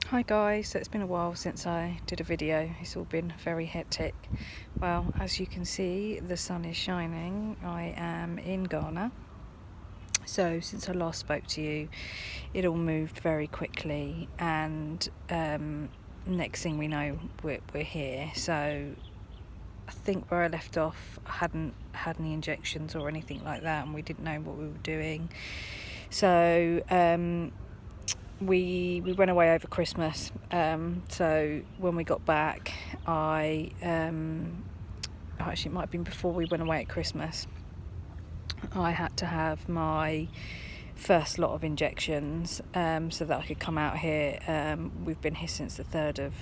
Hi guys, so it's been a while since I did a video. It's all been very hectic. Well, as you can see, the sun is shining. I am in Ghana. So since I last spoke to you, it all moved very quickly, and next thing we know, we're here. So I think where I left off, I hadn't had any injections or anything like that, and we didn't know what we were doing. So we went away over Christmas. So when we got back, actually it might have been before we went away at Christmas, I had to have my first lot of injections so that I could come out here. We've been here since the 3rd of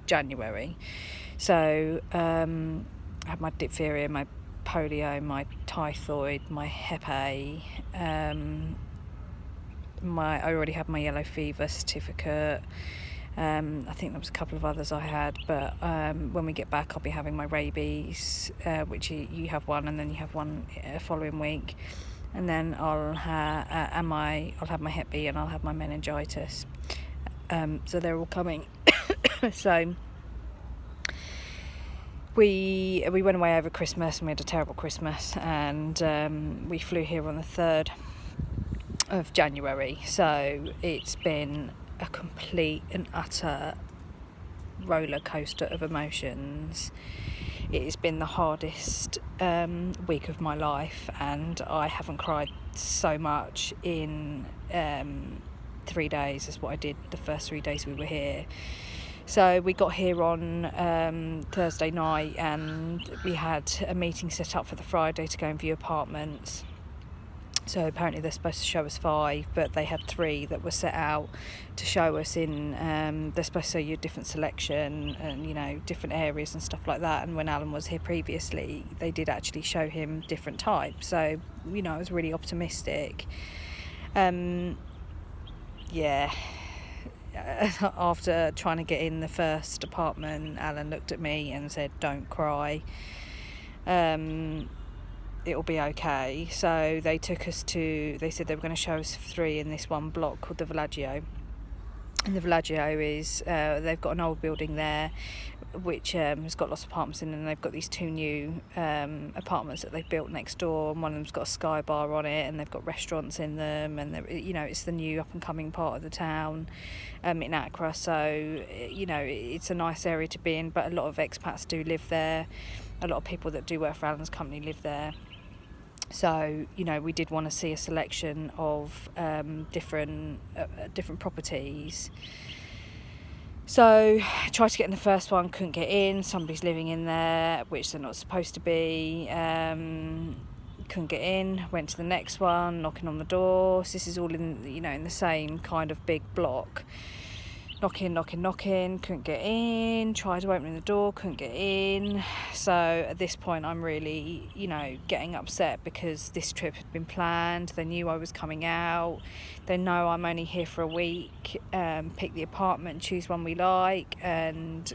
January. So I had my diphtheria, my polio, my typhoid, my Hep A, I already had my yellow fever certificate. I think there was a couple of others I had, but when we get back I'll be having my rabies, which you have one and then you have one following week, and then I'll have my Hep B and I'll have my meningitis. So they're all coming. So we went away over Christmas and we had a terrible Christmas, and we flew here on the 3rd of January. So it's been a complete and utter roller coaster of emotions. It has been the hardest week of my life, and I haven't cried so much in 3 days as what I did the first 3 days we were here. So we got here on Thursday night, and we had a meeting set up for the Friday to go and view apartments. So apparently they're supposed to show us 5, but they had 3 that were set out to show us in, they're supposed to show you a different selection and, different areas and stuff like that. And when Alan was here previously, they did actually show him different types. So, I was really optimistic. After trying to get in the first apartment, Alan looked at me and said, "Don't cry. It'll be okay." So they said they were going to show us 3 in this one block called the Villaggio. And the Villaggio is, they've got an old building there which has got lots of apartments in, and they've got these 2 new apartments that they've built next door, and one of them's got a sky bar on it, and they've got restaurants in them, and it's the new up and coming part of the town in Accra. So it's a nice area to be in, but a lot of expats do live there. A lot of people that do work for Alan's company live there. So we did want to see a selection of different properties. So tried to get in the first one, couldn't get in. Somebody's living in there, which they're not supposed to be. Couldn't get in. Went to the next one, knocking on the door. So this is all in in the same kind of big block. Knocking, couldn't get in. Tried to open the door, couldn't get in. So at this point I'm really, getting upset, because this trip had been planned. They knew I was coming out. They know I'm only here for a week. Pick the apartment, choose one we like, and,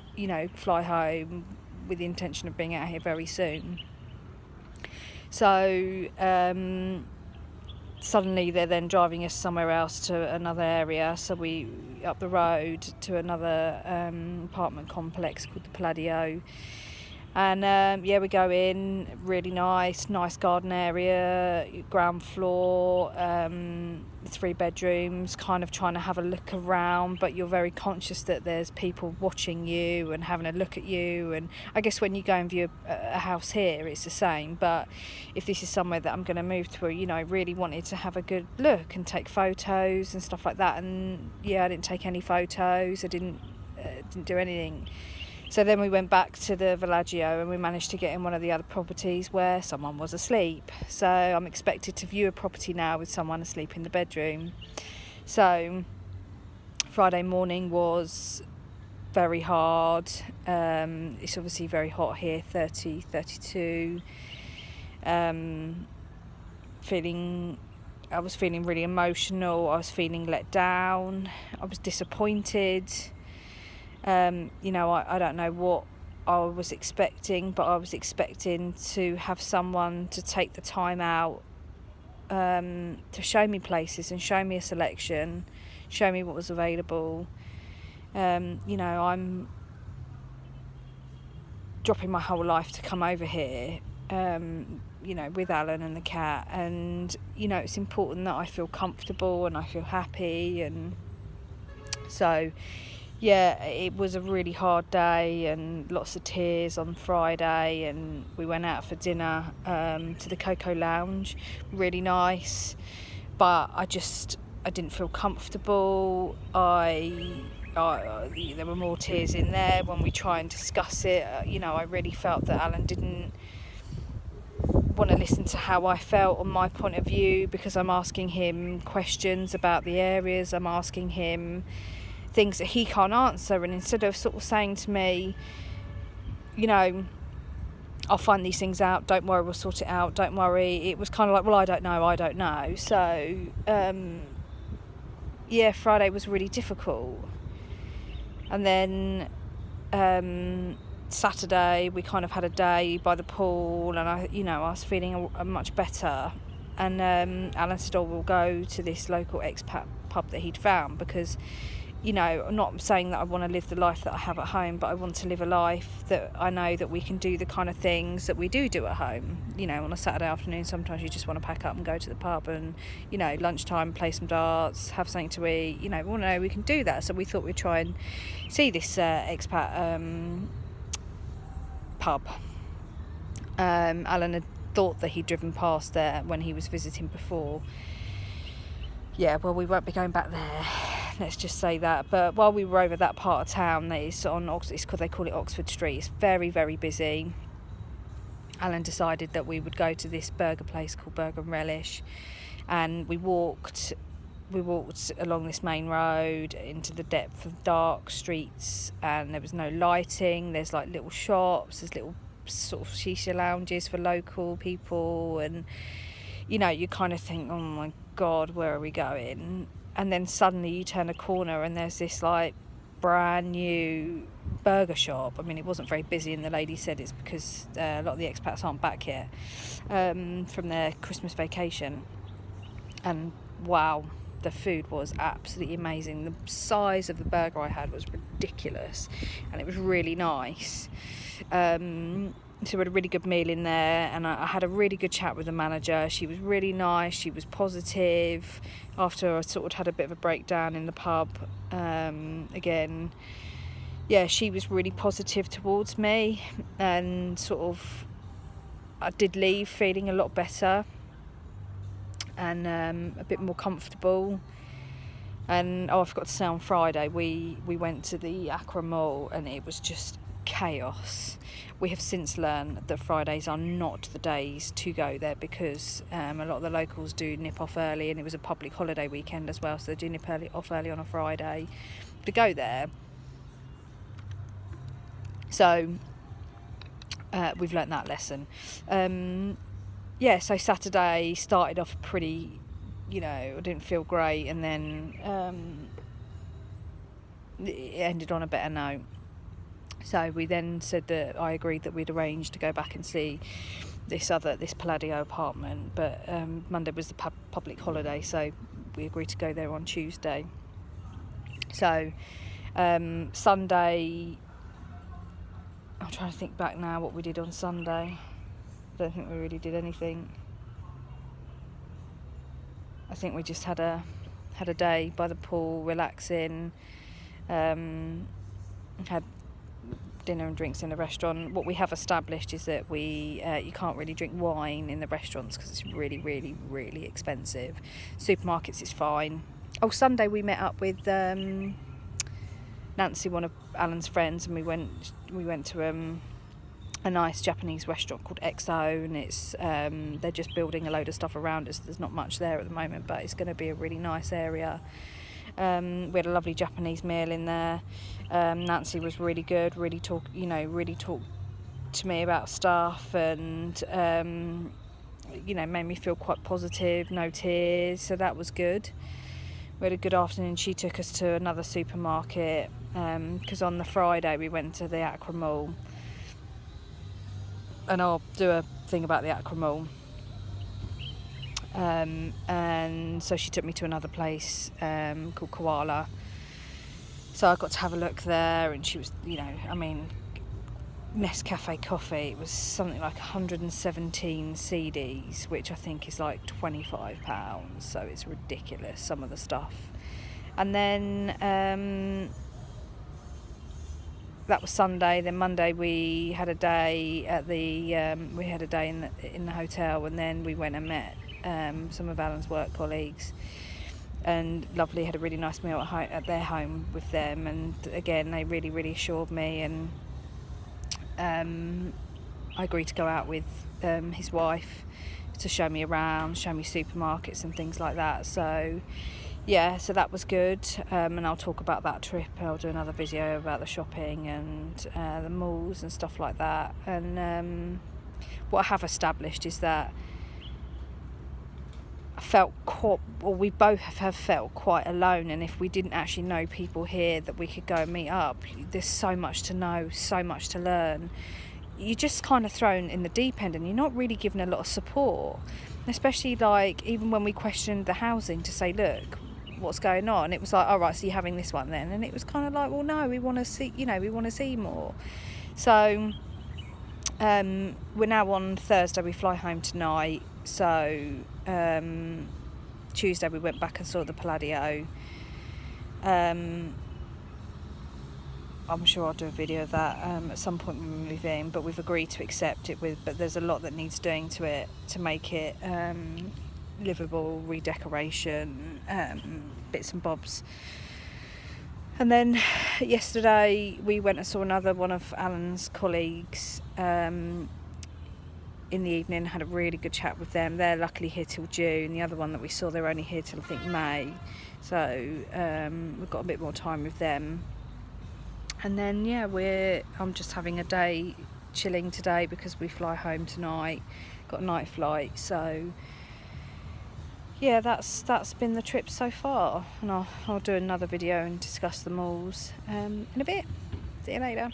fly home with the intention of being out here very soon. So suddenly they're then driving us somewhere else to another area, so we up the road to another apartment complex called the Palladio, and we go in. Really nice garden area, ground floor, 3 bedrooms, kind of trying to have a look around, but you're very conscious that there's people watching you and having a look at you. And I guess when you go and view a house here, it's the same, but if this is somewhere that I'm going to move to, I really wanted to have a good look and take photos and stuff like that. And I didn't take any photos. I didn't do anything. So then we went back to the Villaggio, and we managed to get in one of the other properties where someone was asleep. So I'm expected to view a property now with someone asleep in the bedroom. So Friday morning was very hard. It's obviously very hot here, 30, 32. I was feeling really emotional. I was feeling let down. I was disappointed. I don't know what I was expecting, but I was expecting to have someone to take the time out to show me places and show me a selection, show me what was available. I'm dropping my whole life to come over here, with Alan and the cat, and it's important that I feel comfortable and I feel happy. And so it was a really hard day and lots of tears on Friday, and we went out for dinner to the Coco Lounge, really nice, but I didn't feel comfortable. There were more tears in there when we try and discuss it. I really felt that Alan didn't want to listen to how I felt on my point of view, because I'm asking him questions about the areas, I'm asking him things that he can't answer, and instead of sort of saying to me, I'll find these things out, don't worry, we'll sort it out, don't worry, it was kind of like, well, I don't know. So Friday was really difficult. And then Saturday we kind of had a day by the pool, and I was feeling much better, and Alan said, we'll go to this local expat pub that he'd found, because I'm not saying that I want to live the life that I have at home, but I want to live a life that I know that we can do the kind of things that we do at home. On a Saturday afternoon, sometimes you just want to pack up and go to the pub, and lunchtime, play some darts, have something to eat. We want to know we can do that. So we thought we'd try and see this expat pub. Alan had thought that he'd driven past there when he was visiting before. We won't be going back there, let's just say that. But while we were over that part of town, it's on they call it Oxford Street, it's very, very busy. Alan decided that we would go to this burger place called Burger and Relish, and we walked along this main road into the depth of dark streets, and there was no lighting. There's like little shops, there's little sort of shisha lounges for local people, and you kind of think, oh my God, where are we going? And then suddenly you turn a corner and there's this like brand new burger shop. I mean, it wasn't very busy, and the lady said it's because a lot of the expats aren't back yet from their Christmas vacation. And wow, the food was absolutely amazing. The size of the burger I had was ridiculous, and it was really nice. So we had a really good meal in there, and I had a really good chat with the manager. She was really nice, she was positive. After I sort of had a bit of a breakdown in the pub again, she was really positive towards me, and sort of I did leave feeling a lot better and a bit more comfortable. And I forgot to say, on Friday we went to the Accra Mall, and it was just chaos. We have since learned that Fridays are not the days to go there, because a lot of the locals do nip off early, and it was a public holiday weekend as well, so they do nip off early on a Friday to go there. So we've learnt that lesson. So Saturday started off pretty, I didn't feel great, and then it ended on a better note. So we then said that I agreed that we'd arranged to go back and see this Palladio apartment, but Monday was the public holiday, so we agreed to go there on Tuesday. So Sunday, I'm trying to think back now what we did on Sunday. I don't think we really did anything. I think we just had a day by the pool, relaxing, had dinner and drinks in the restaurant. What we have established is that you can't really drink wine in the restaurants because it's really, really, really expensive. Supermarkets is fine. Sunday we met up with Nancy, one of Alan's friends, and we went to a nice Japanese restaurant called XO, and it's they're just building a load of stuff around us. There's not much there at the moment, but it's going to be a really nice area. We had a lovely Japanese meal in there. Nancy was really good, really talked to me about stuff, and made me feel quite positive, no tears, so that was good. We had a good afternoon. She took us to another supermarket, because on the Friday we went to the Accra Mall, and I'll do a thing about the Accra Mall. and so she took me to another place called Koala. So I got to have a look there, and she was, Nescafe coffee, it was something like 117 CDs, which I think is like £25, so it's ridiculous, some of the stuff. And then that was Sunday. Then Monday we had a day at the in the hotel, and then we went and met some of Alan's work colleagues, and lovely, had a really nice meal at their home with them, and again they really assured me, and I agreed to go out with his wife to show me around, show me supermarkets and things like that. So yeah, so that was good, and I'll talk about that trip. I'll do another video about the shopping and the malls and stuff like that. And what I have established is that we both have felt quite alone, and if we didn't actually know people here that we could go and meet up, there's so much to know, so much to learn. You're just kind of thrown in the deep end, and you're not really given a lot of support, especially like even when we questioned the housing to say, look, what's going on, it was like, all right, so you're having this one then, and it was kind of like, well, no, we want to see more. So we're now on Thursday, we fly home tonight. So Tuesday we went back and saw the Palladio. I'm sure I'll do a video of that at some point when we move in, but we've agreed to accept it but there's a lot that needs doing to it to make it livable, redecoration, bits and bobs. And then yesterday we went and saw another one of Alan's colleagues in the evening, had a really good chat with them. They're luckily here till June. The other one that we saw, they're only here till I think May, so we've got a bit more time with them. And then yeah, I'm just having a day chilling today because we fly home tonight, got a night flight. So yeah, that's been the trip so far, and I'll do another video and discuss the malls in a bit. See you later.